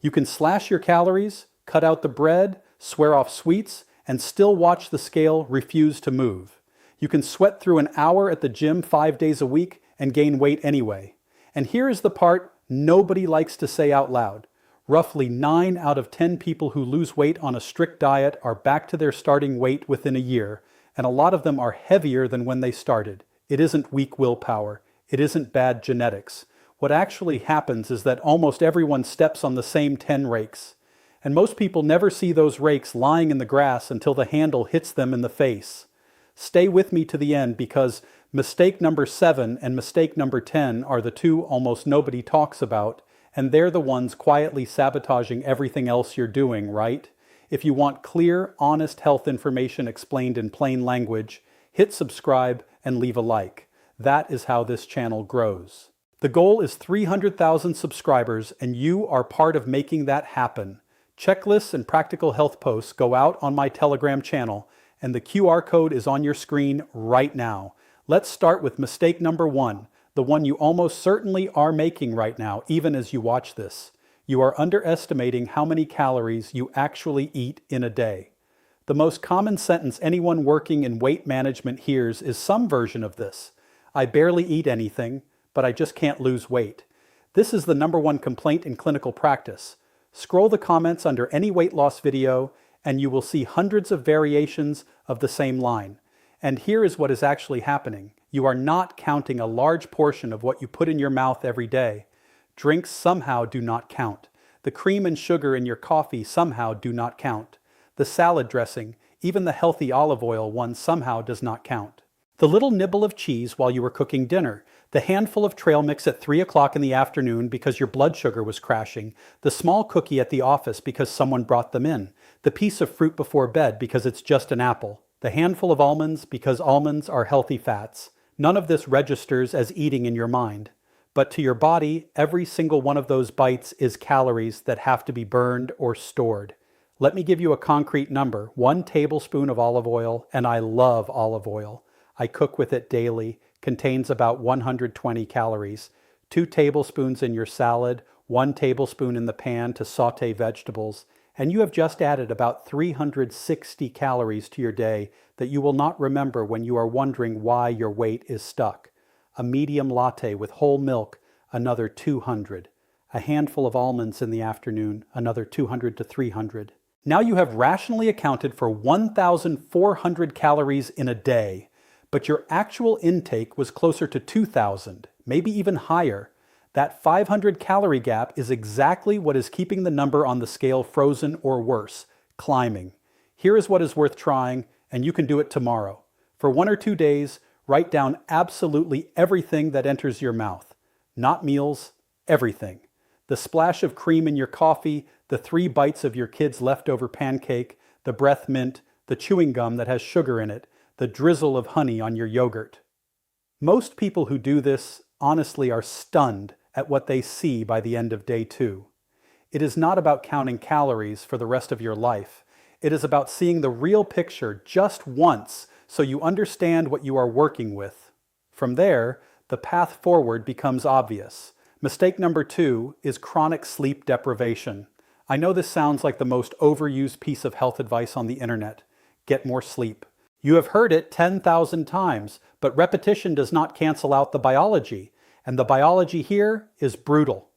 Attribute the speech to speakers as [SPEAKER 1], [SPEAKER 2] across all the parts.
[SPEAKER 1] You can slash your calories, cut out the bread, swear off sweets, and still watch the scale refuse to move. You can sweat through an hour at the gym 5 days a week and gain weight anyway. And here is the part nobody likes to say out loud. Roughly 9 out of 10 people who lose weight on a strict diet are back to their starting weight within a year, and a lot of them are heavier than when they started. It isn't weak willpower. It isn't bad genetics. What actually happens is that almost everyone steps on the same 10 rakes. And most people never see those rakes lying in the grass until the handle hits them in the face. Stay with me to the end because mistake number 7 and mistake number 10 are the two almost nobody talks about, and they're the ones quietly sabotaging everything else you're doing, right? If you want clear, honest health information explained in plain language, hit subscribe and leave a like. That is how this channel grows. The goal is 300,000 subscribers, and you are part of making that happen. Checklists and practical health posts go out on my Telegram channel, and the QR code is on your screen right now. Let's start with mistake number 1, the one you almost certainly are making right now, even as you watch this. You are underestimating how many calories you actually eat in a day. The most common sentence anyone working in weight management hears is some version of this. I barely eat anything, but I just can't lose weight. This is the #1 complaint in clinical practice. Scroll the comments under any weight loss video, and you will see hundreds of variations of the same line. And here is what is actually happening. You are not counting a large portion of what you put in your mouth every day. Drinks somehow do not count. The cream and sugar in your coffee somehow do not count. The salad dressing, even the healthy olive oil one, somehow does not count. The little nibble of cheese while you were cooking dinner, the handful of trail mix at 3 o'clock in the afternoon because your blood sugar was crashing, the small cookie at the office because someone brought them in, the piece of fruit before bed because it's just an apple, the handful of almonds because almonds are healthy fats. None of this registers as eating in your mind. But to your body, every single one of those bites is calories that have to be burned or stored. Let me give you a concrete number. 1 tablespoon of olive oil, and I love olive oil. I cook with it daily, contains about 120 calories. 2 tablespoons in your salad, 1 tablespoon in the pan to saute vegetables, and you have just added about 360 calories to your day that you will not remember when you are wondering why your weight is stuck. A medium latte with whole milk, another 200. A handful of almonds in the afternoon, another 200 to 300. Now you have rationally accounted for 1,400 calories in a day. But your actual intake was closer to 2,000, maybe even higher. That 500 calorie gap is exactly what is keeping the number on the scale frozen or worse, climbing. Here is what is worth trying, and you can do it tomorrow. For 1 or 2 days, write down absolutely everything that enters your mouth. Not meals, everything. The splash of cream in your coffee, the 3 bites of your kid's leftover pancake, the breath mint, the chewing gum that has sugar in it, the drizzle of honey on your yogurt. Most people who do this, honestly, are stunned at what they see by the end of day 2. It is not about counting calories for the rest of your life. It is about seeing the real picture just once so you understand what you are working with. From there, the path forward becomes obvious. Mistake number 2 is chronic sleep deprivation. I know this sounds like the most overused piece of health advice on the internet. Get more sleep. You have heard it 10,000 times, but repetition does not cancel out the biology, and the biology here is brutal.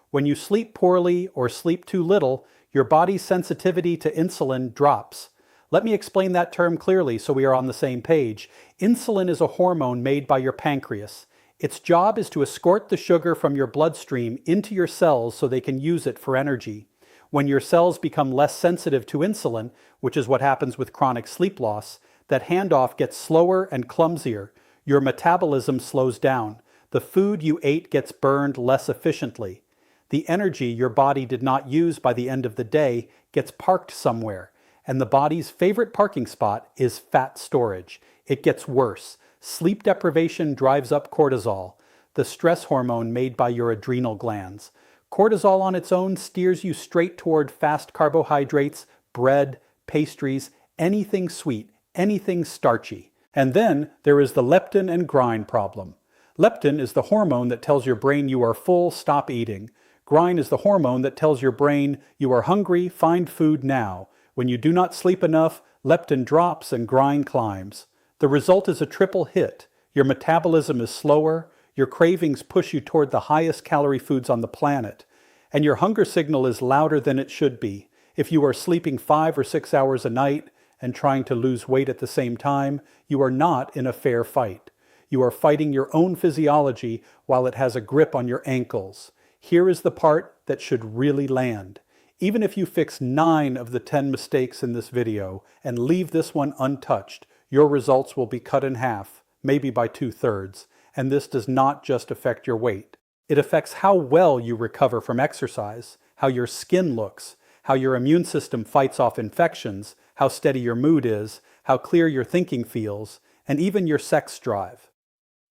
[SPEAKER 1] When you sleep poorly or sleep too little, your body's sensitivity to insulin drops. Let me explain that term clearly so we are on the same page. Insulin is a hormone made by your pancreas. Its job is to escort the sugar from your bloodstream into your cells so they can use it for energy. When your cells become less sensitive to insulin, which is what happens with chronic sleep loss, that handoff gets slower and clumsier. Your metabolism slows down. The food you ate gets burned less efficiently. The energy your body did not use by the end of the day gets parked somewhere. And the body's favorite parking spot is fat storage. It gets worse. Sleep deprivation drives up cortisol, the stress hormone made by your adrenal glands. Cortisol on its own steers you straight toward fast carbohydrates, bread, pastries, anything sweet, anything starchy. And then there is the leptin and grind problem. Leptin is the hormone that tells your brain you are full, stop eating. Ghrelin is the hormone that tells your brain you are hungry, find food now. When you do not sleep enough, leptin drops and ghrelin climbs. The result is a triple hit. Your metabolism is slower, your cravings push you toward the highest calorie foods on the planet, and your hunger signal is louder than it should be. If you are sleeping 5 or 6 hours a night and trying to lose weight at the same time, you are not in a fair fight. You are fighting your own physiology while it has a grip on your ankles. Here is the part that should really land. Even if you fix 9 of the 10 mistakes in this video and leave this one untouched, your results will be cut in half, maybe by 2/3, and this does not just affect your weight. It affects how well you recover from exercise, how your skin looks, how your immune system fights off infections, how steady your mood is, how clear your thinking feels, and even your sex drive.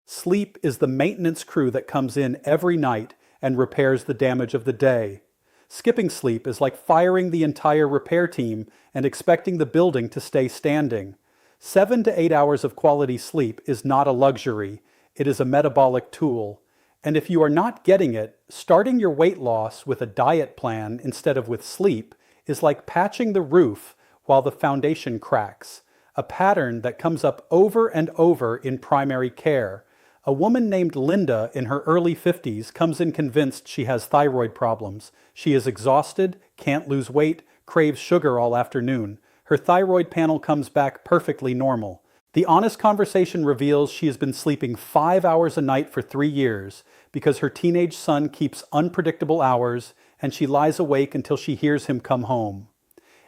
[SPEAKER 1] Sleep is the maintenance crew that comes in every night and repairs the damage of the day. Skipping sleep is like firing the entire repair team and expecting the building to stay standing. 7 to 8 hours of quality sleep is not a luxury, it is a metabolic tool. And if you are not getting it, starting your weight loss with a diet plan instead of with sleep is like patching the roof while the foundation cracks, a pattern that comes up over and over in primary care. A woman named Linda in her early 50s comes in convinced she has thyroid problems. She is exhausted, can't lose weight, craves sugar all afternoon. Her thyroid panel comes back perfectly normal. The honest conversation reveals she has been sleeping 5 hours a night for 3 years because her teenage son keeps unpredictable hours and she lies awake until she hears him come home.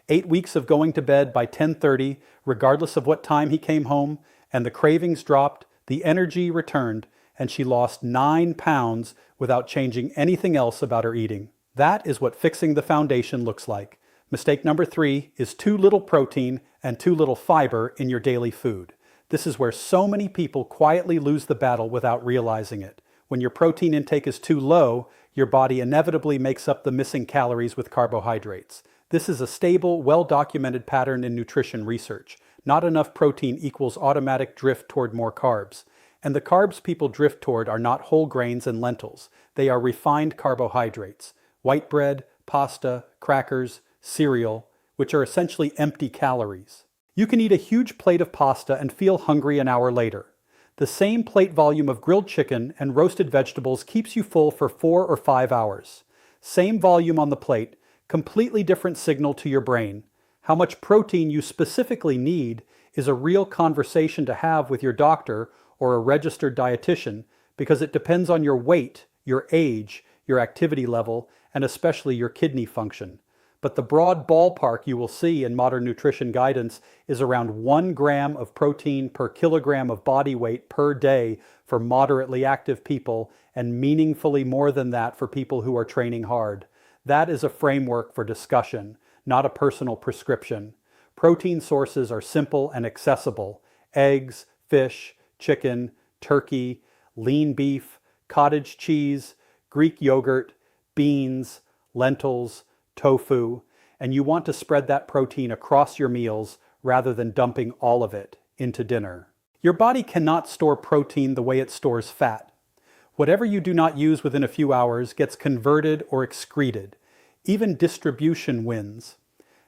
[SPEAKER 1] 8 weeks of going to bed by 10:30, regardless of what time he came home, and the cravings dropped, the energy returned, and she lost 9 pounds without changing anything else about her eating. That is what fixing the foundation looks like. Mistake number 3 is too little protein and too little fiber in your daily food. This is where so many people quietly lose the battle without realizing it. When your protein intake is too low, your body inevitably makes up the missing calories with carbohydrates. This is a stable, well-documented pattern in nutrition research. Not enough protein equals automatic drift toward more carbs. And the carbs people drift toward are not whole grains and lentils. They are refined carbohydrates. White bread, pasta, crackers, cereal, which are essentially empty calories. You can eat a huge plate of pasta and feel hungry an hour later. The same plate volume of grilled chicken and roasted vegetables keeps you full for 4 or 5 hours. Same volume on the plate, completely different signal to your brain. How much protein you specifically need is a real conversation to have with your doctor or a registered dietitian because it depends on your weight, your age, your activity level, and especially your kidney function. But the broad ballpark you will see in modern nutrition guidance is around 1 gram of protein per kilogram of body weight per day for moderately active people and meaningfully more than that for people who are training hard. That is a framework for discussion, not a personal prescription. Protein sources are simple and accessible: eggs, fish, chicken, turkey, lean beef, cottage cheese, Greek yogurt, beans, lentils, tofu, and you want to spread that protein across your meals rather than dumping all of it into dinner. Your body cannot store protein the way it stores fat. Whatever you do not use within a few hours gets converted or excreted. Even distribution wins.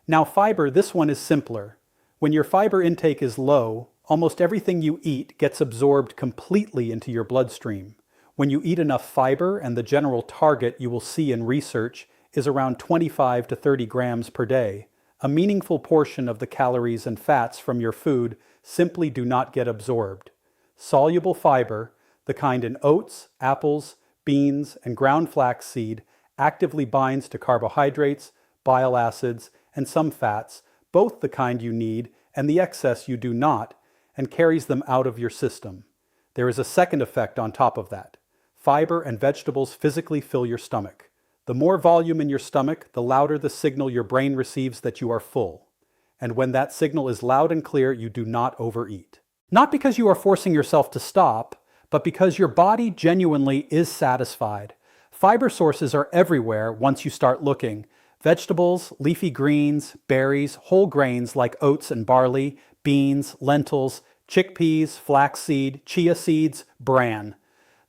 [SPEAKER 1] Now fiber, this one is simpler. When your fiber intake is low, almost everything you eat gets absorbed completely into your bloodstream. When you eat enough fiber, and the general target you will see in research is around 25 to 30 grams per day, a meaningful portion of the calories and fats from your food simply do not get absorbed. Soluble fiber, the kind in oats, apples, beans, and ground flaxseed, actively binds to carbohydrates, bile acids, and some fats, both the kind you need and the excess you do not, and carries them out of your system. There is a second effect on top of that. Fiber and vegetables physically fill your stomach. The more volume in your stomach, the louder the signal your brain receives that you are full. And when that signal is loud and clear, you do not overeat. Not because you are forcing yourself to stop, but because your body genuinely is satisfied. Fiber sources are everywhere once you start looking. Vegetables, leafy greens, berries, whole grains like oats and barley, beans, lentils, chickpeas, flaxseed, chia seeds, bran.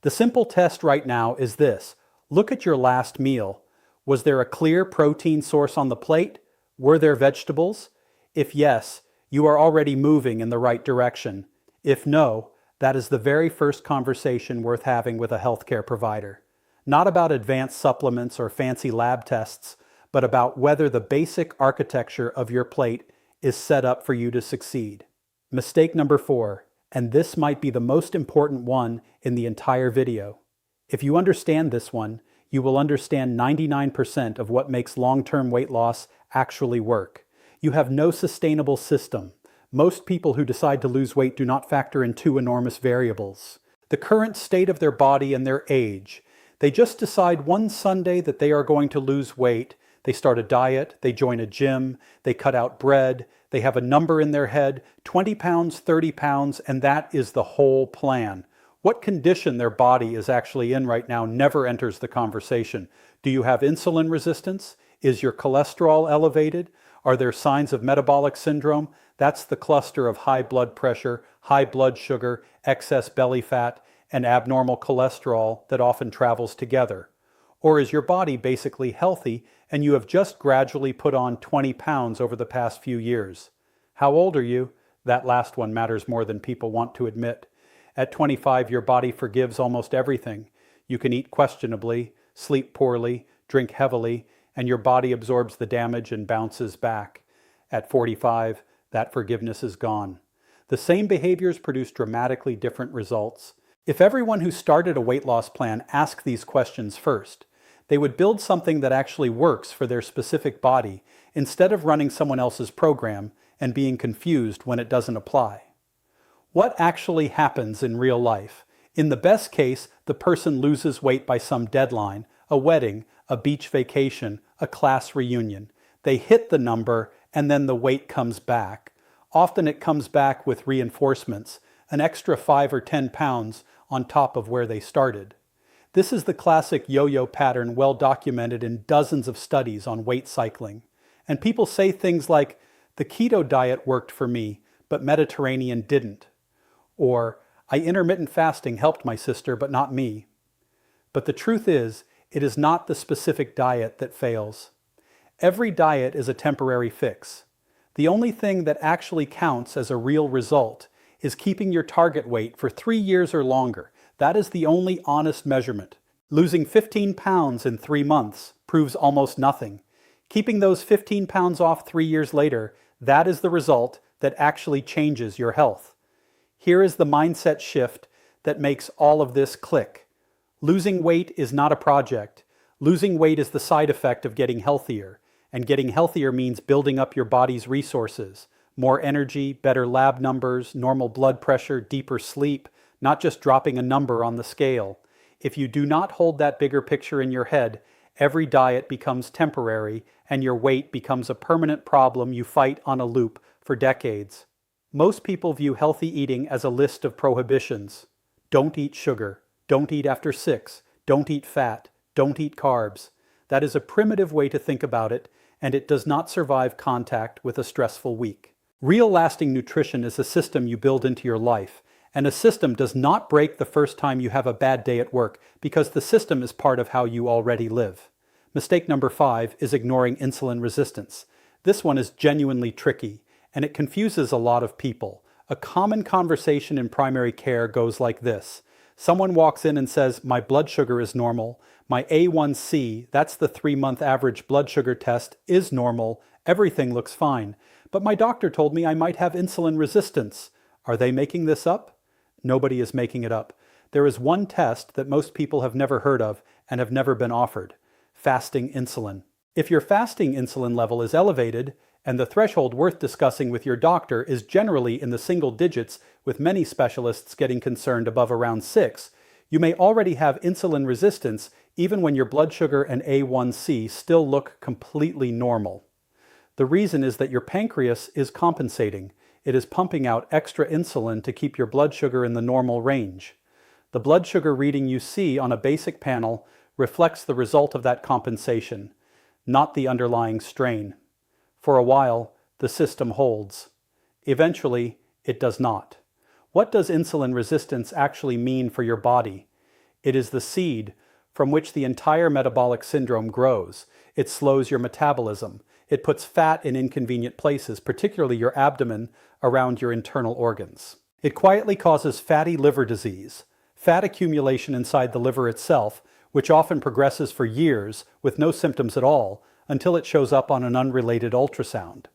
[SPEAKER 1] The simple test right now is this. Look at your last meal. Was there a clear protein source on the plate? Were there vegetables? If yes, you are already moving in the right direction. If no, that is the very first conversation worth having with a healthcare provider. Not about advanced supplements or fancy lab tests, but about whether the basic architecture of your plate is set up for you to succeed. Mistake number 4, and this might be the most important one in the entire video. If you understand this one, you will understand 99% of what makes long-term weight loss actually work. You have no sustainable system. Most people who decide to lose weight do not factor in 2 enormous variables: the current state of their body and their age. They just decide one Sunday that they are going to lose weight. They start a diet, they join a gym, they cut out bread, they have a number in their head, 20 pounds, 30 pounds, and that is the whole plan. What condition their body is actually in right now never enters the conversation. Do you have insulin resistance? Is your cholesterol elevated? Are there signs of metabolic syndrome? That's the cluster of high blood pressure, high blood sugar, excess belly fat, and abnormal cholesterol that often travels together. Or is your body basically healthy and you have just gradually put on 20 pounds over the past few years? How old are you? That last one matters more than people want to admit. At 25, your body forgives almost everything. You can eat questionably, sleep poorly, drink heavily, and your body absorbs the damage and bounces back. At 45, that forgiveness is gone. The same behaviors produce dramatically different results. If everyone who started a weight loss plan asked these questions first, they would build something that actually works for their specific body instead of running someone else's program and being confused when it doesn't apply. What actually happens in real life? In the best case, the person loses weight by some deadline, a wedding, a beach vacation, a class reunion. They hit the number and then the weight comes back. Often it comes back with reinforcements, an extra 5 or 10 pounds on top of where they started. This is the classic yo-yo pattern well documented in dozens of studies on weight cycling. And people say things like, the keto diet worked for me, but Mediterranean didn't. Or, intermittent fasting helped my sister, but not me. But the truth is, it is not the specific diet that fails. Every diet is a temporary fix. The only thing that actually counts as a real result is keeping your target weight for 3 years or longer. That is the only honest measurement. Losing 15 pounds in 3 months proves almost nothing. Keeping those 15 pounds off 3 years later, that is the result that actually changes your health. Here is the mindset shift that makes all of this click. Losing weight is not a project. Losing weight is the side effect of getting healthier. And getting healthier means building up your body's resources. More energy, better lab numbers, normal blood pressure, deeper sleep, not just dropping a number on the scale. If you do not hold that bigger picture in your head, every diet becomes temporary and your weight becomes a permanent problem you fight on a loop for decades. Most people view healthy eating as a list of prohibitions. Don't eat sugar. Don't eat after 6. Don't eat fat. Don't eat carbs. That is a primitive way to think about it, and it does not survive contact with a stressful week. Real lasting nutrition is a system you build into your life, and a system does not break the first time you have a bad day at work because the system is part of how you already live. Mistake number 5 is ignoring insulin resistance. This one is genuinely tricky, and it confuses a lot of people. A common conversation in primary care goes like this. Someone walks in and says, my blood sugar is normal, my A1C, that's the 3-month average blood sugar test, is normal, everything looks fine, but my doctor told me I might have insulin resistance. Are they making this up? Nobody is making it up. There is one test that most people have never heard of and have never been offered: fasting insulin. If your fasting insulin level is elevated, and the threshold worth discussing with your doctor is generally in the single digits, with many specialists getting concerned above around 6, you may already have insulin resistance even when your blood sugar and A1C still look completely normal. The reason is that your pancreas is compensating. It is pumping out extra insulin to keep your blood sugar in the normal range. The blood sugar reading you see on a basic panel reflects the result of that compensation, not the underlying strain. For a while, the system holds. Eventually, it does not. What does insulin resistance actually mean for your body? It is the seed from which the entire metabolic syndrome grows. It slows your metabolism. It puts fat in inconvenient places, particularly your abdomen, around your internal organs. It quietly causes fatty liver disease, fat accumulation inside the liver itself, which often progresses for years with no symptoms at all until it shows up on an unrelated ultrasound.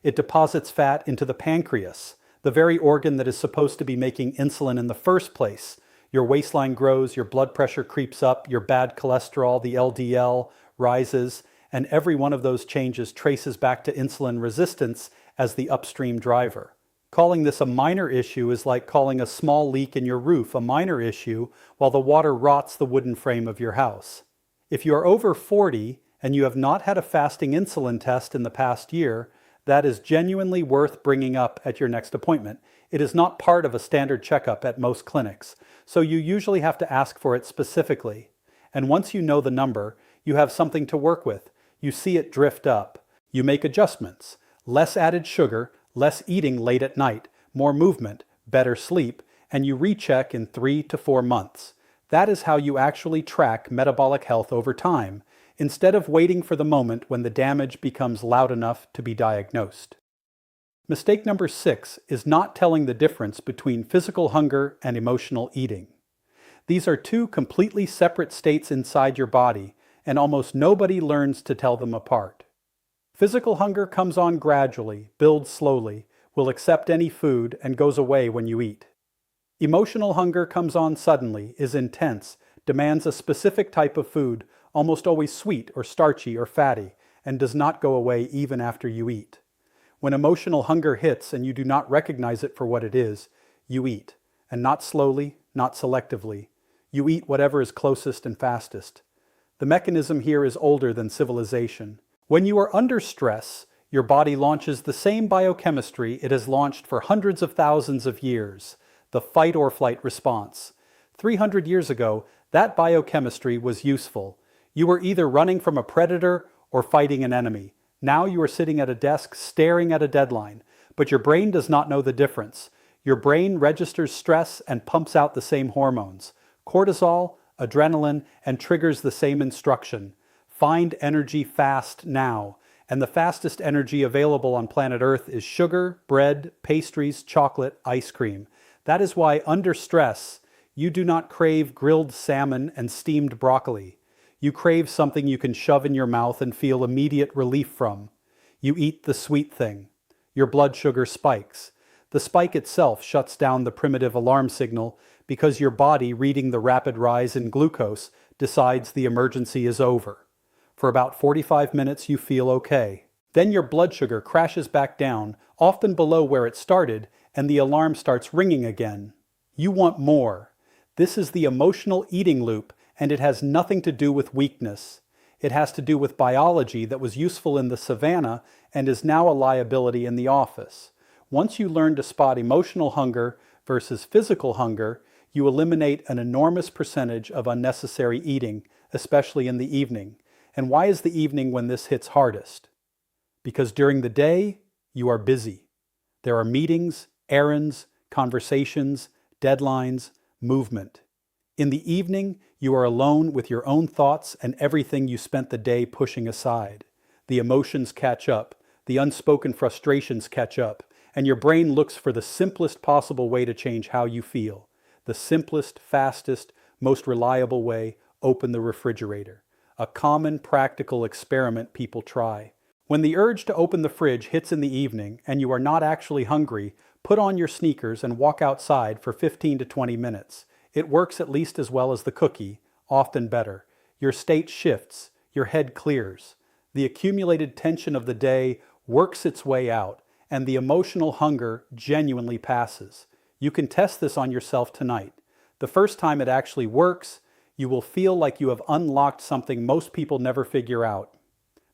[SPEAKER 1] It deposits fat into the pancreas, the very organ that is supposed to be making insulin in the first place. Your waistline grows, your blood pressure creeps up, your bad cholesterol, the LDL, rises, and every one of those changes traces back to insulin resistance as the upstream driver. Calling this a minor issue is like calling a small leak in your roof a minor issue while the water rots the wooden frame of your house. If you are over 40 and you have not had a fasting insulin test in the past year, that is genuinely worth bringing up at your next appointment. It is not part of a standard checkup at most clinics, so you usually have to ask for it specifically. And once you know the number, you have something to work with. You see it drift up. You make adjustments. Less added sugar, less eating late at night, more movement, better sleep, and you recheck in 3 to 4 months. That is how you actually track metabolic health over time, instead of waiting for the moment when the damage becomes loud enough to be diagnosed. Mistake number 6 is not telling the difference between physical hunger and emotional eating. These are two completely separate states inside your body, and almost nobody learns to tell them apart. Physical hunger comes on gradually, builds slowly, will accept any food, and goes away when you eat. Emotional hunger comes on suddenly, is intense, demands a specific type of food, almost always sweet or starchy or fatty, and does not go away even after you eat. When emotional hunger hits and you do not recognize it for what it is, you eat, and not slowly, not selectively. You eat whatever is closest and fastest. The mechanism here is older than civilization. When you are under stress, your body launches the same biochemistry it has launched for hundreds of thousands of years, the fight or flight response. 300 years ago, that biochemistry was useful. You were either running from a predator or fighting an enemy. Now you are sitting at a desk staring at a deadline, but your brain does not know the difference. Your brain registers stress and pumps out the same hormones, cortisol, adrenaline, and triggers the same instruction. Find energy fast now. And the fastest energy available on planet Earth is sugar, bread, pastries, chocolate, ice cream. That is why under stress, you do not crave grilled salmon and steamed broccoli. You crave something you can shove in your mouth and feel immediate relief from. You eat the sweet thing. Your blood sugar spikes. The spike itself shuts down the primitive alarm signal because your body, reading the rapid rise in glucose, decides the emergency is over. For about 45 minutes you feel okay. Then your blood sugar crashes back down, often below where it started, and the alarm starts ringing again. You want more. This is the emotional eating loop, and it has nothing to do with weakness. It has to do with biology that was useful in the savannah and is now a liability in the office. Once you learn to spot emotional hunger versus physical hunger, you eliminate an enormous percentage of unnecessary eating, especially in the evening. And why is the evening when this hits hardest? Because during the day, you are busy. There are meetings, errands, conversations, deadlines, movement. In the evening, you are alone with your own thoughts and everything you spent the day pushing aside. The emotions catch up, the unspoken frustrations catch up, and your brain looks for the simplest possible way to change how you feel. The simplest, fastest, most reliable way: open the refrigerator. A common practical experiment people try. When the urge to open the fridge hits in the evening and you are not actually hungry, put on your sneakers and walk outside for 15 to 20 minutes. It works at least as well as the cookie, often better. Your state shifts, your head clears. The accumulated tension of the day works its way out, and the emotional hunger genuinely passes. You can test this on yourself tonight. The first time it actually works, you will feel like you have unlocked something most people never figure out.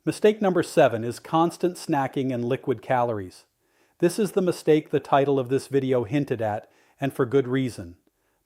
[SPEAKER 1] Mistake number 7 is constant snacking and liquid calories. This is the mistake the title of this video hinted at, and for good reason.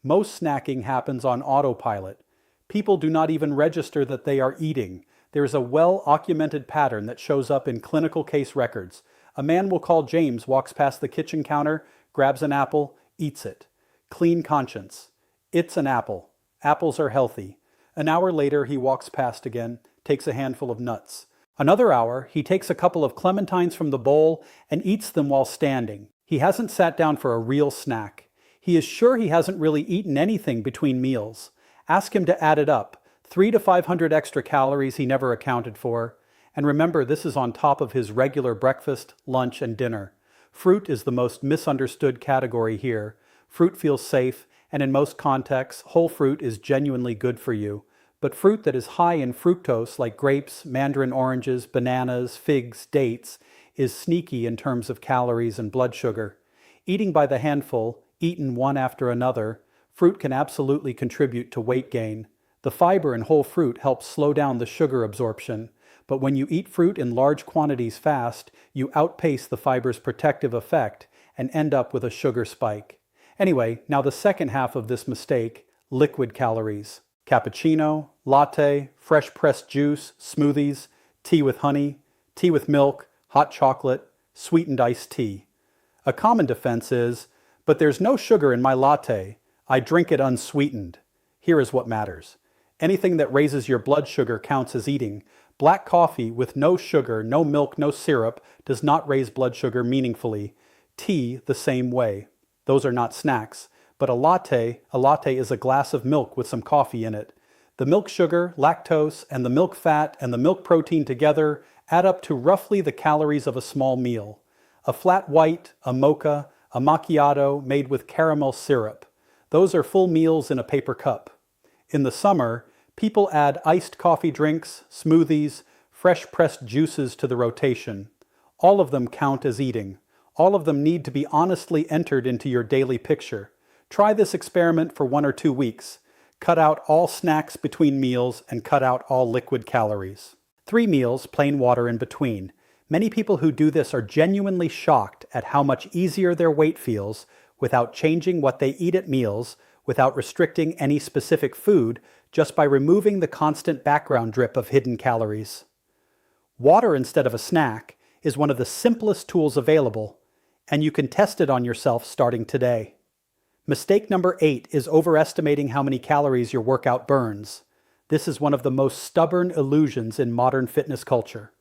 [SPEAKER 1] Most snacking happens on autopilot. People do not even register that they are eating. There is a well-documented pattern that shows up in clinical case records. A man we'll call James walks past the kitchen counter, grabs an apple, eats it. Clean conscience. It's an apple. Apples are healthy. An hour later, he walks past again, takes a handful of nuts. Another hour, he takes a couple of clementines from the bowl and eats them while standing. He hasn't sat down for a real snack. He is sure he hasn't really eaten anything between meals. Ask him to add it up. 300 to 500 extra calories he never accounted for. And remember, this is on top of his regular breakfast, lunch, and dinner. Fruit is the most misunderstood category here. Fruit feels safe, and in most contexts, whole fruit is genuinely good for you. But fruit that is high in fructose, like grapes, mandarin oranges, bananas, figs, dates, is sneaky in terms of calories and blood sugar. Eating by the handful, eaten one after another, fruit can absolutely contribute to weight gain. The fiber in whole fruit helps slow down the sugar absorption, but when you eat fruit in large quantities fast, you outpace the fiber's protective effect and end up with a sugar spike. Anyway, now the second half of this mistake, liquid calories. Cappuccino, latte, fresh pressed juice, smoothies, tea with honey, tea with milk, hot chocolate, sweetened iced tea. A common defense is, but there's no sugar in my latte. I drink it unsweetened. Here is what matters. Anything that raises your blood sugar counts as eating. Black coffee with no sugar, no milk, no syrup does not raise blood sugar meaningfully. Tea the same way. Those are not snacks. But a latte is a glass of milk with some coffee in it. The milk sugar, lactose, and the milk fat and the milk protein together add up to roughly the calories of a small meal. A flat white, a mocha, a macchiato made with caramel syrup. Those are full meals in a paper cup. In the summer, people add iced coffee drinks, smoothies, fresh pressed juices to the rotation. All of them count as eating. All of them need to be honestly entered into your daily picture. Try this experiment for 1 or 2 weeks. Cut out all snacks between meals and cut out all liquid calories. 3 meals, plain water in between. Many people who do this are genuinely shocked at how much easier their weight feels without changing what they eat at meals, without restricting any specific food, just by removing the constant background drip of hidden calories. Water instead of a snack is one of the simplest tools available, and you can test it on yourself starting today. Mistake number 8 is overestimating how many calories your workout burns. This is one of the most stubborn illusions in modern fitness culture.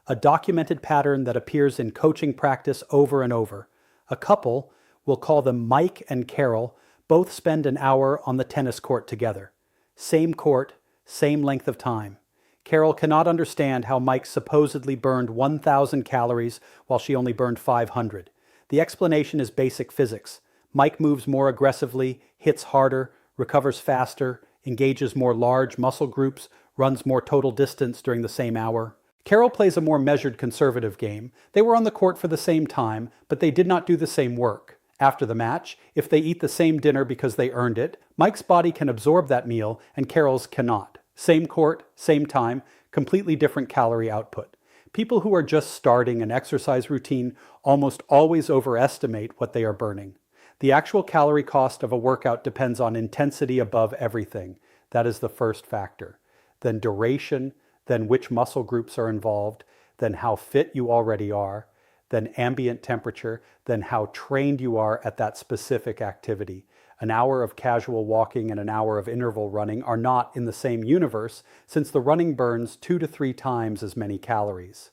[SPEAKER 1] A documented pattern that appears in coaching practice over and over. A couple, we'll call them Mike and Carol, both spend an hour on the tennis court together. Same court, same length of time. Carol cannot understand how Mike supposedly burned 1,000 calories while she only burned 500. The explanation is basic physics. Mike moves more aggressively, hits harder, recovers faster, engages more large muscle groups, runs more total distance during the same hour. Carol plays a more measured conservative game. They were on the court for the same time, but they did not do the same work. After the match, if they eat the same dinner because they earned it, Mike's body can absorb that meal and Carol's cannot. Same court, same time, completely different calorie output. People who are just starting an exercise routine almost always overestimate what they are burning. The actual calorie cost of a workout depends on intensity above everything. That is the first factor. Then duration, then which muscle groups are involved, then how fit you already are, then ambient temperature, then how trained you are at that specific activity. An hour of casual walking and an hour of interval running are not in the same universe, since the running burns 2 to 3 times as many calories.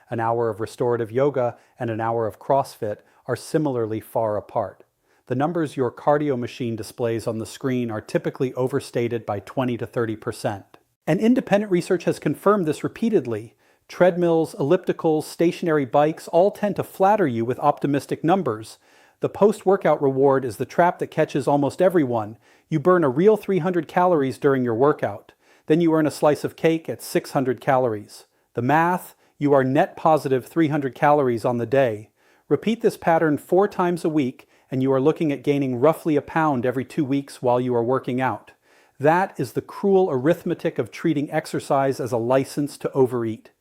[SPEAKER 1] An hour of restorative yoga and an hour of CrossFit are similarly far apart. The numbers your cardio machine displays on the screen are typically overstated by 20 to 30%. And independent research has confirmed this repeatedly. Treadmills, ellipticals, stationary bikes all tend to flatter you with optimistic numbers. The post-workout reward is the trap that catches almost everyone. You burn a real 300 calories during your workout. Then you earn a slice of cake at 600 calories. The math, you are net positive 300 calories on the day. Repeat this pattern 4 times a week, and you are looking at gaining roughly a pound every 2 weeks while you are working out. That is the cruel arithmetic of treating exercise as a license to overeat.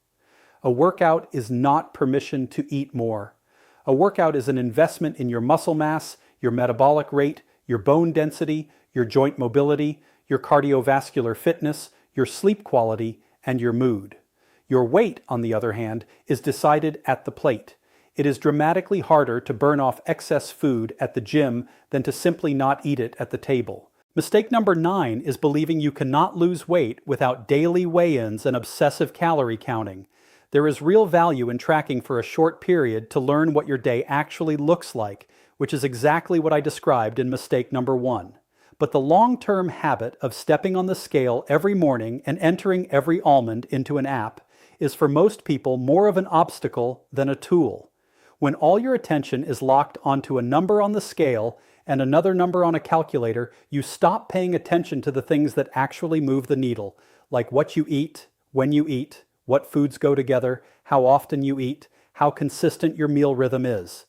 [SPEAKER 1] A workout is not permission to eat more. A workout is an investment in your muscle mass, your metabolic rate, your bone density, your joint mobility, your cardiovascular fitness, your sleep quality, and your mood. Your weight, on the other hand, is decided at the plate. It is dramatically harder to burn off excess food at the gym than to simply not eat it at the table. Mistake number 9 is believing you cannot lose weight without daily weigh-ins and obsessive calorie counting. There is real value in tracking for a short period to learn what your day actually looks like, which is exactly what I described in mistake number 1. But the long-term habit of stepping on the scale every morning and entering every almond into an app is for most people more of an obstacle than a tool. When all your attention is locked onto a number on the scale and another number on a calculator, you stop paying attention to the things that actually move the needle, like what you eat, when you eat, what foods go together, how often you eat, how consistent your meal rhythm is.